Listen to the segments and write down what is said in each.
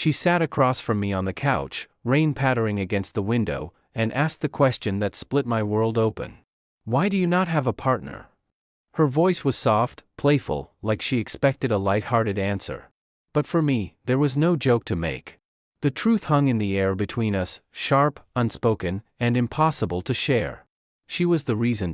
She sat across from me on the couch, rain pattering against the window, and asked the question that split my world open. Why do you not have a partner? Her voice was soft, playful, like she expected a light-hearted answer. But for me, there was no joke to make. The truth hung in the air between us, sharp, unspoken, and impossible to share. She was the reason.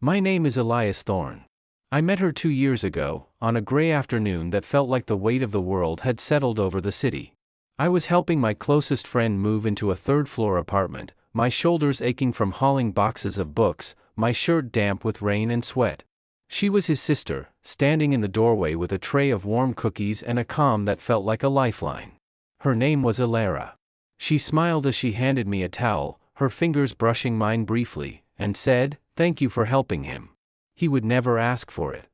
My name is Elias Thorn. I met her 2 years ago, on a gray afternoon that felt like the weight of the world had settled over the city. I was helping my closest friend move into a third-floor apartment, my shoulders aching from hauling boxes of books, my shirt damp with rain and sweat. She was his sister, standing in the doorway with a tray of warm cookies and a calm that felt like a lifeline. Her name was Elara. She smiled as she handed me a towel, her fingers brushing mine briefly, and said, "Thank you for helping him. He would never ask for it."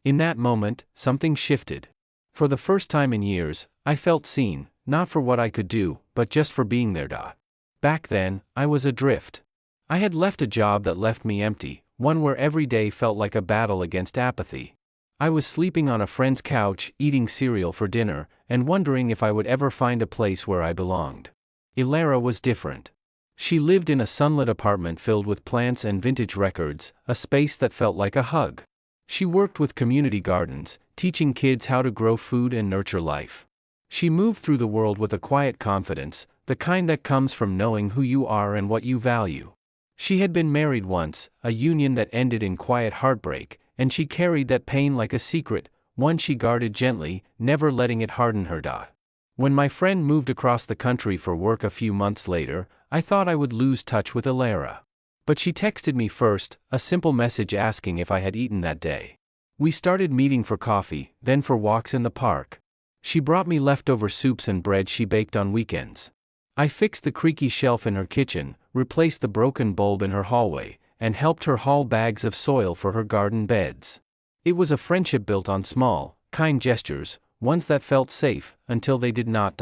In that moment, something shifted. For the first time in years, I felt seen, not for what I could do, but just for being there. Back then, I was adrift. I had left a job that left me empty, one where every day felt like a battle against apathy. I was sleeping on a friend's couch, eating cereal for dinner, and wondering if I would ever find a place where I belonged. Elara was different. She lived in a sunlit apartment filled with plants and vintage records, a space that felt like a hug. She worked with community gardens, teaching kids how to grow food and nurture life. She moved through the world with a quiet confidence, the kind that comes from knowing who you are and what you value. She had been married once, a union that ended in quiet heartbreak, and she carried that pain like a secret, one she guarded gently, never letting it harden her. When my friend moved across the country for work a few months later, I thought I would lose touch with Elara. But she texted me first, a simple message asking if I had eaten that day. We started meeting for coffee, then for walks in the park. She brought me leftover soups and bread she baked on weekends. I fixed the creaky shelf in her kitchen, replaced the broken bulb in her hallway, and helped her haul bags of soil for her garden beds. It was a friendship built on small, kind gestures, ones that felt safe, until they did not.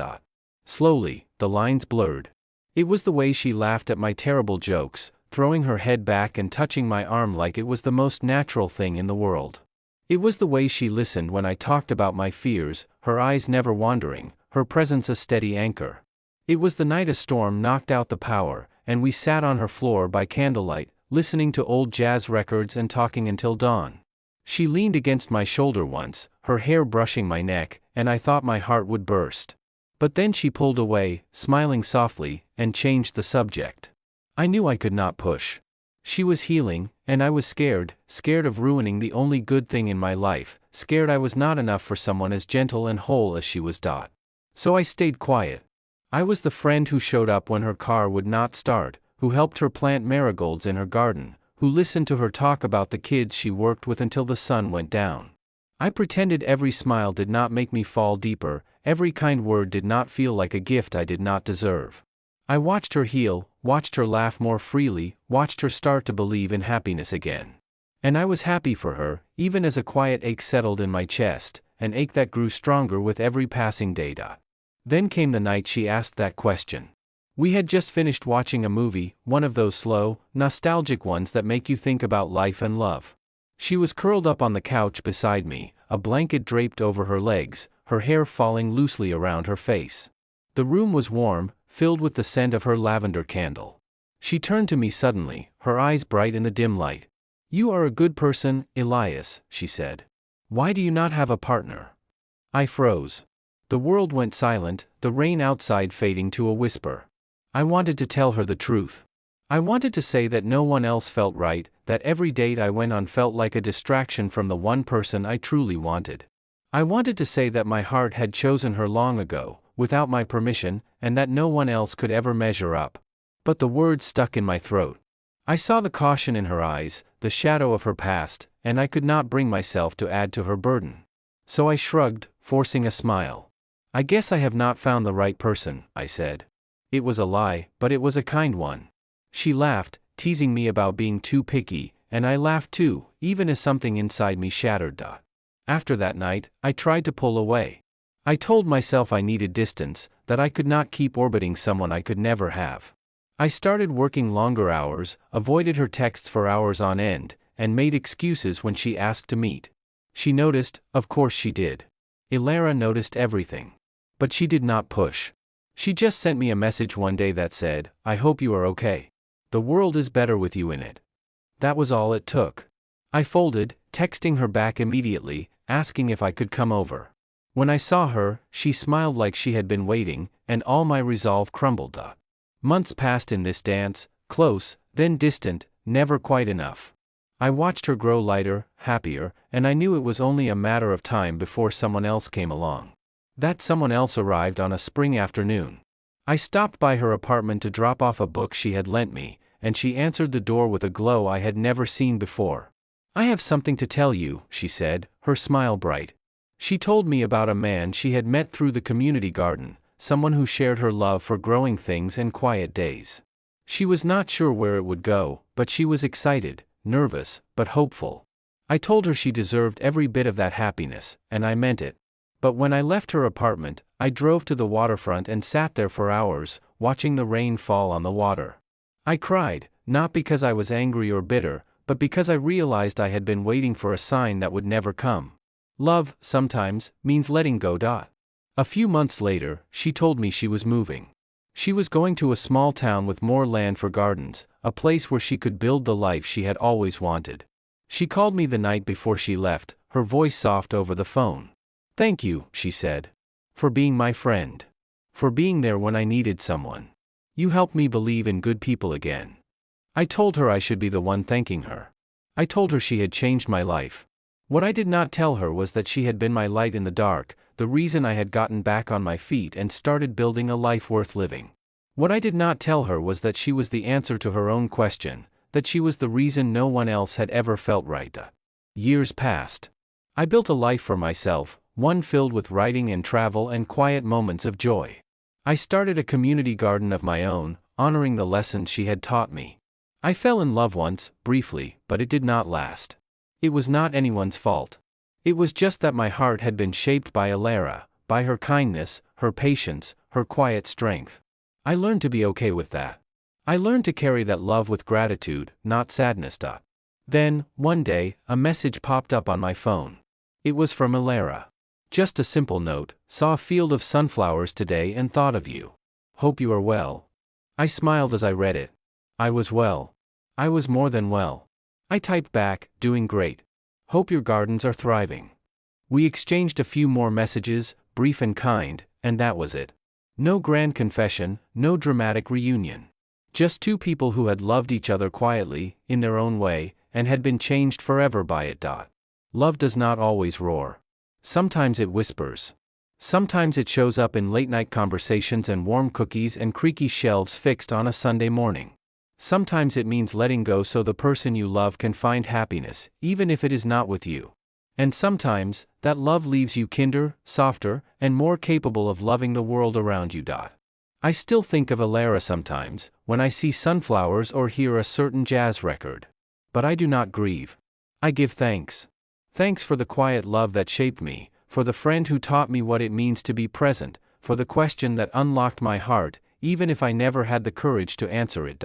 Slowly, the lines blurred. It was the way she laughed at my terrible jokes, throwing her head back and touching my arm like it was the most natural thing in the world. It was the way she listened when I talked about my fears, her eyes never wandering, her presence a steady anchor. It was the night a storm knocked out the power, and we sat on her floor by candlelight, listening to old jazz records and talking until dawn. She leaned against my shoulder once, her hair brushing my neck, and I thought my heart would burst. But then she pulled away, smiling softly, and changed the subject. I knew I could not push. She was healing, and I was scared of ruining the only good thing in my life, scared I was not enough for someone as gentle and whole as she was. So I stayed quiet. I was the friend who showed up when her car would not start, who helped her plant marigolds in her garden, who listened to her talk about the kids she worked with until the sun went down. I pretended every smile did not make me fall deeper, every kind word did not feel like a gift I did not deserve. I watched her heal, watched her laugh more freely, watched her start to believe in happiness again. And I was happy for her, even as a quiet ache settled in my chest, an ache that grew stronger with every passing day. Then came the night she asked that question. We had just finished watching a movie, one of those slow, nostalgic ones that make you think about life and love. She was curled up on the couch beside me, a blanket draped over her legs, her hair falling loosely around her face. The room was warm, filled with the scent of her lavender candle. She turned to me suddenly, her eyes bright in the dim light. "You are a good person, Elias," she said. "Why do you not have a partner?" I froze. The world went silent, the rain outside fading to a whisper. I wanted to tell her the truth. I wanted to say that no one else felt right, that every date I went on felt like a distraction from the one person I truly wanted. I wanted to say that my heart had chosen her long ago, without my permission, and that no one else could ever measure up. But the words stuck in my throat. I saw the caution in her eyes, the shadow of her past, and I could not bring myself to add to her burden. So I shrugged, forcing a smile. "I guess I have not found the right person," I said. It was a lie, but it was a kind one. She laughed, teasing me about being too picky, and I laughed too, even as something inside me shattered. After that night, I tried to pull away. I told myself I needed distance, that I could not keep orbiting someone I could never have. I started working longer hours, avoided her texts for hours on end, and made excuses when she asked to meet. She noticed, of course she did. Elara noticed everything. But she did not push. She just sent me a message one day that said, "I hope you are okay. The world is better with you in it." That was all it took. I folded, texting her back immediately, asking if I could come over. When I saw her, she smiled like she had been waiting, and all my resolve crumbled. Months passed in this dance, close, then distant, never quite enough. I watched her grow lighter, happier, and I knew it was only a matter of time before someone else came along. That someone else arrived on a spring afternoon. I stopped by her apartment to drop off a book she had lent me, and she answered the door with a glow I had never seen before. "I have something to tell you," she said, her smile bright. She told me about a man she had met through the community garden, someone who shared her love for growing things and quiet days. She was not sure where it would go, but she was excited, nervous, but hopeful. I told her she deserved every bit of that happiness, and I meant it. But when I left her apartment, I drove to the waterfront and sat there for hours, watching the rain fall on the water. I cried, not because I was angry or bitter, but because I realized I had been waiting for a sign that would never come. Love, sometimes, means letting go. A few months later, she told me she was moving. She was going to a small town with more land for gardens, a place where she could build the life she had always wanted. She called me the night before she left, her voice soft over the phone. "Thank you," she said. "For being my friend. For being there when I needed someone. You helped me believe in good people again." I told her I should be the one thanking her. I told her she had changed my life. What I did not tell her was that she had been my light in the dark, the reason I had gotten back on my feet and started building a life worth living. What I did not tell her was that she was the answer to her own question, that she was the reason no one else had ever felt right. Years passed. I built a life for myself, one filled with writing and travel and quiet moments of joy. I started a community garden of my own, honoring the lessons she had taught me. I fell in love once, briefly, but it did not last. It was not anyone's fault. It was just that my heart had been shaped by Elara, by her kindness, her patience, her quiet strength. I learned to be okay with that. I learned to carry that love with gratitude, not sadness. Then, one day, a message popped up on my phone. It was from Elara. Just a simple note: "Saw a field of sunflowers today and thought of you. Hope you are well." I smiled as I read it. I was well. I was more than well. I typed back, "Doing great. Hope your gardens are thriving." We exchanged a few more messages, brief and kind, and that was it. No grand confession, no dramatic reunion. Just two people who had loved each other quietly, in their own way, and had been changed forever by it. Love does not always roar. Sometimes it whispers. Sometimes it shows up in late-night conversations and warm cookies and creaky shelves fixed on a Sunday morning. Sometimes it means letting go so the person you love can find happiness, even if it is not with you. And sometimes, that love leaves you kinder, softer, and more capable of loving the world around you. I still think of Elara sometimes, when I see sunflowers or hear a certain jazz record. But I do not grieve. I give thanks. Thanks for the quiet love that shaped me, for the friend who taught me what it means to be present, for the question that unlocked my heart, even if I never had the courage to answer it.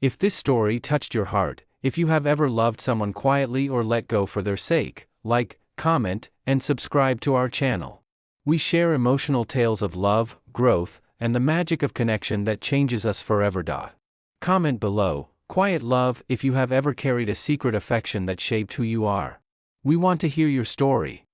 If this story touched your heart, if you have ever loved someone quietly or let go for their sake, like, comment, and subscribe to our channel. We share emotional tales of love, growth, and the magic of connection that changes us forever. Comment below, quiet love, if you have ever carried a secret affection that shaped who you are. We want to hear your story.